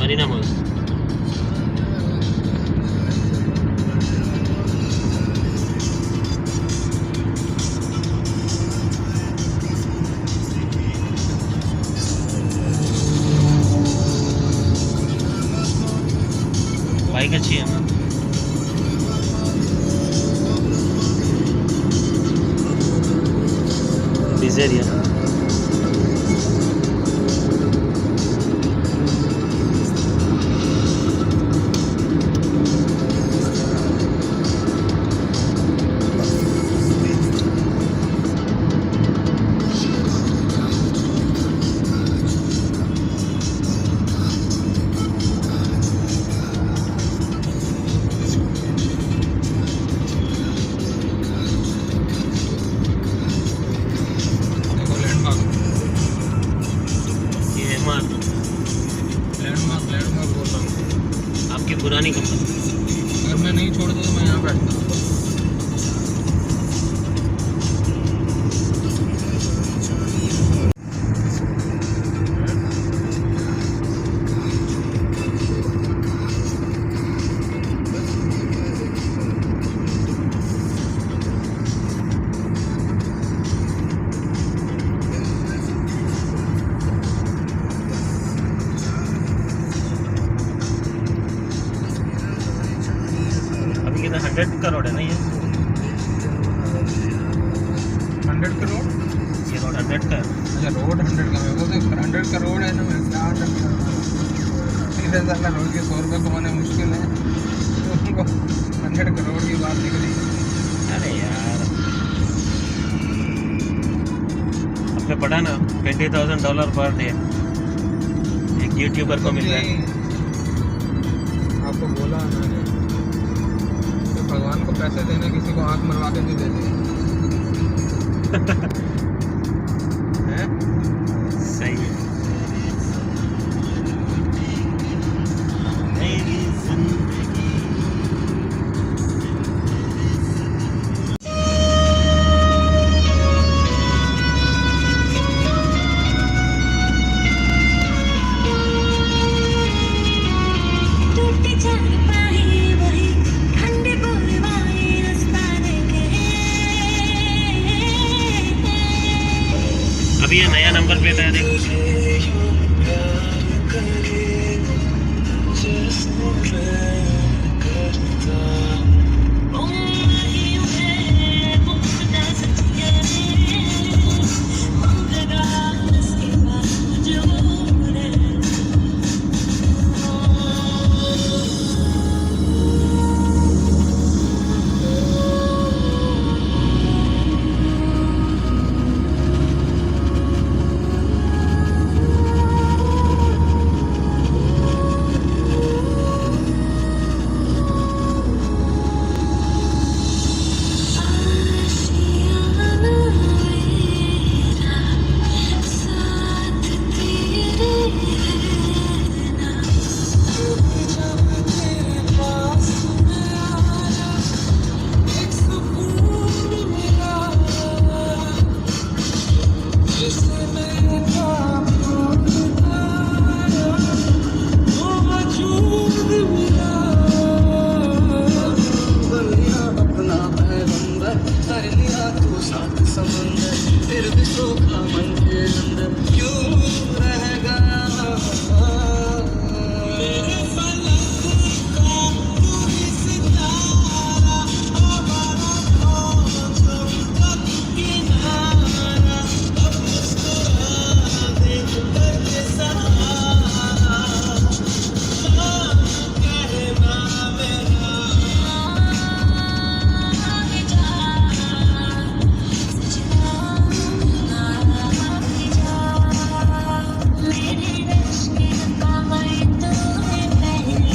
Marina mall. Bike अच्छी है ना। डिज़ायर है। लैंडमार्क बोल रहा हूँ। आपकी पुरानी कंपनी। अगर मैं नहीं छोड़ता तो मैं यहाँ बैठता हूँ। अभी कितना 100 करोड़ है ना ये? 100 करोड़? ये रोड 100 का है। अच्छा रोड 100 का है, वो तो 100 करोड़ है ना। मैं क्या 30,000 का रोज के 100 रुपये कमाने मुश्किल है, उनको 100 करोड़ की बात निकली। अरे यार आपने पढ़ा ना $20,000 पर डे एक यूट्यूबर को मिल रहा है। आपको बोला मैंने तो भगवान को पैसे देने किसी को आँख मरवा के नहीं देते हैं। सही है। मेरी जिंदगी अभी ये नया नंबर प्लेट है देखो।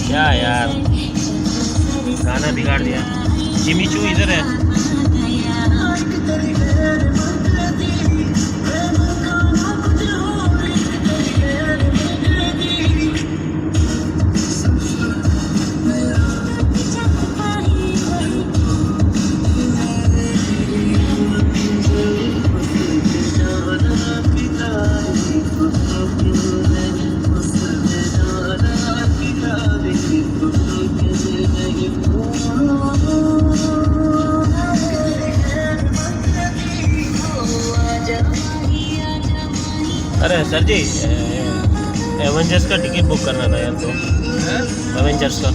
क्या यार गाना बिगाड़ दिया। जिमी चू इधर है। अरे सर जी, एवेंजर्स का टिकट बुक करना था यार, तो एवेंजर्स का।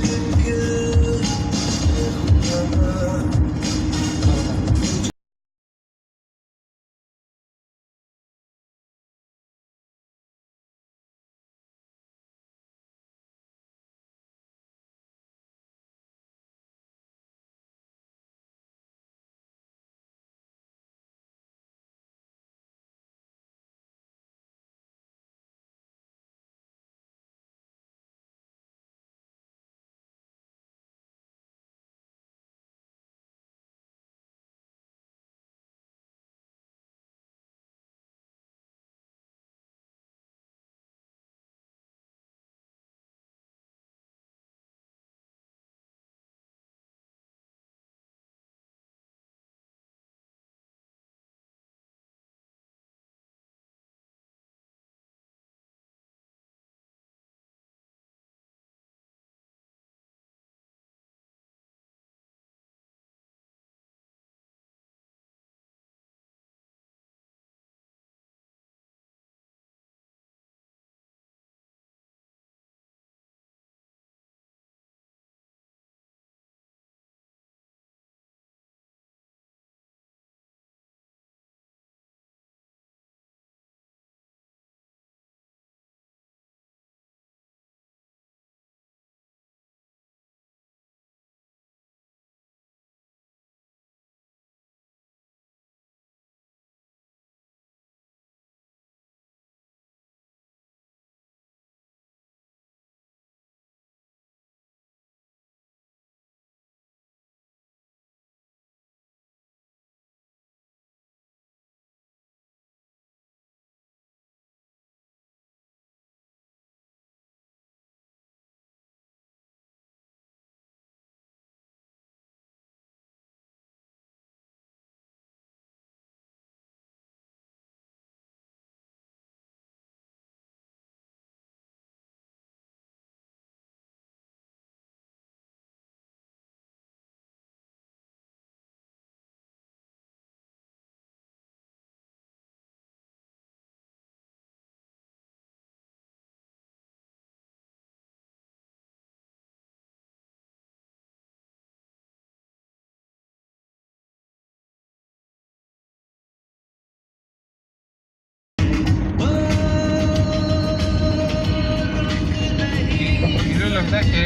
मुझे लगता है कि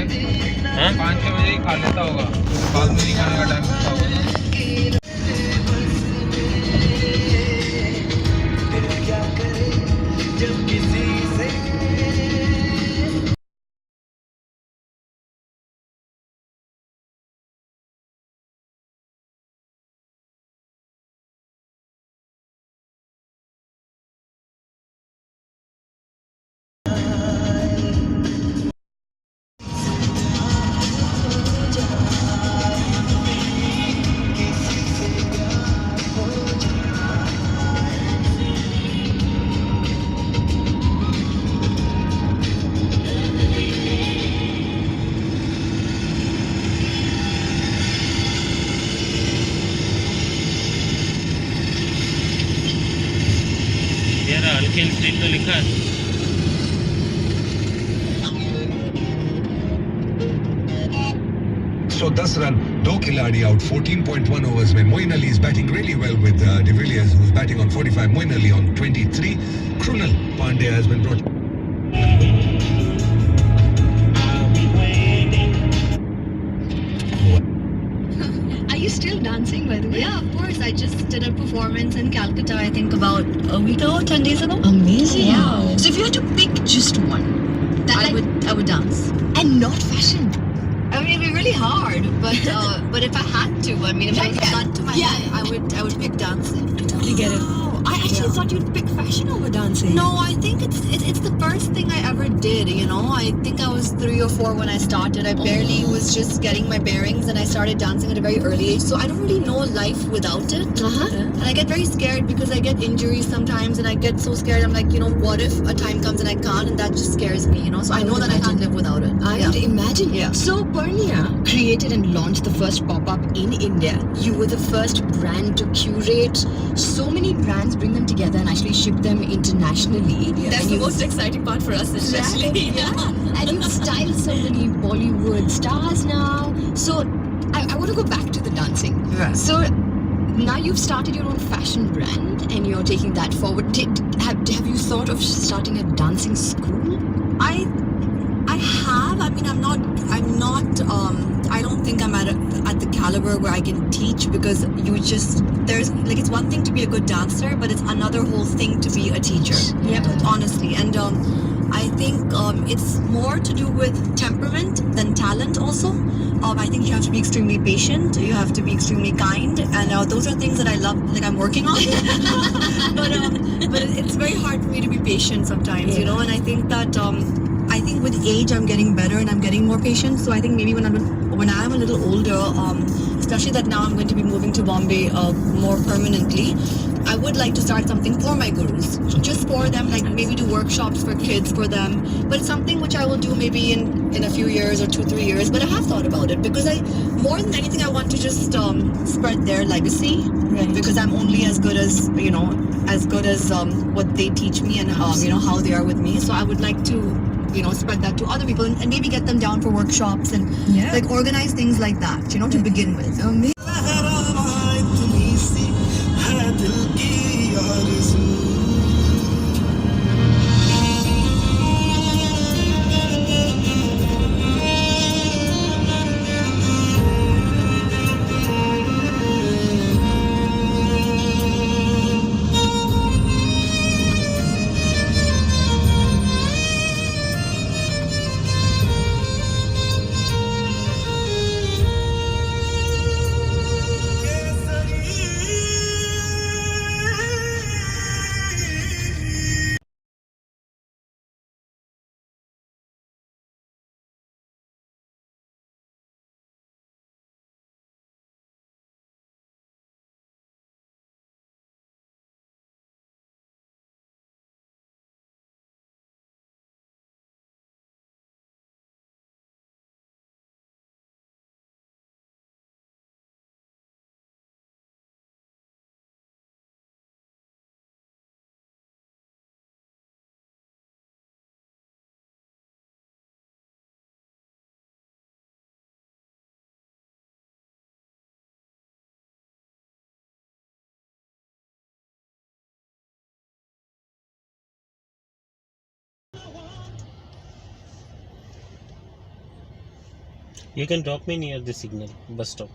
5-6 बजे ही खा लेता होगा, बाद में नहीं खाने का टाइम होता होगा ना। यार हल्की स्ट्रीट तो लिखा है। 110 रन, 2 खिलाड़ी आउट, 14.1 overs में Moin Ali is batting really well with De Villiers who's batting on 45, Moin Ali on 23. Krunal Pandya has been brought. Are you still dancing, by the way? Yeah, of course. I just did a performance in Calcutta, I think about a week ago, 10 days ago. Amazing. Yeah. So if you had to pick just one, I would dance. and not fashion. I mean, it'd be really hard, but if I had to, I mean, if I was a gun to my head, I would pick dancing. I totally get it. I actually thought you'd pick fashion over dancing. No, I think it's the first thing I ever did, you know. I think I was 3 or 4 when I started. I barely was just getting my bearings and I started dancing at a very early age. So I don't really know life without it. And I get very scared because I get injuries sometimes and I get so scared. I'm like, you know, what if a time comes and I can't, and that just scares me, you know. So I know that I can't live without it. I would imagine. Yeah. So Purnia created and launched the first pop-up in India. You were the first brand to curate so many brands, bring them together, and actually ship them internationally. That's And the you- most exciting part for us, especially. yeah. And you've styled so many Bollywood stars now. So I want to go back to the dancing. Right. So now you've started your own fashion brand and you're taking that forward. Have you thought of starting a dancing school? I have. I mean, I'm not. I don't think I'm at the caliber where I can teach, because there's like, it's one thing to be a good dancer, but it's another whole thing to be a teacher. Yeah. Honestly, and I think it's more to do with temperament than talent. Also, I think you have to be extremely patient. You have to be extremely kind, and those are things that I love. Like, I'm working on. but it's very hard for me to be patient sometimes, you know. And I think that I think with age I'm getting better and I'm getting more patient. So I think maybe when I'm a little older, especially that now I'm going to be moving to Bombay more permanently, I would like to start something for my gurus, just for them, like maybe do workshops for kids for them. But it's something which I will do maybe in a few years or 2-3 years. But I have thought about it, because more than anything, I want to just spread their legacy. Right. Because I'm only as good as what they teach me, and how they are with me. So I would like to spread that to other people, and maybe get them down for workshops and like organize things like that, to begin with. You can drop me near the signal bus stop.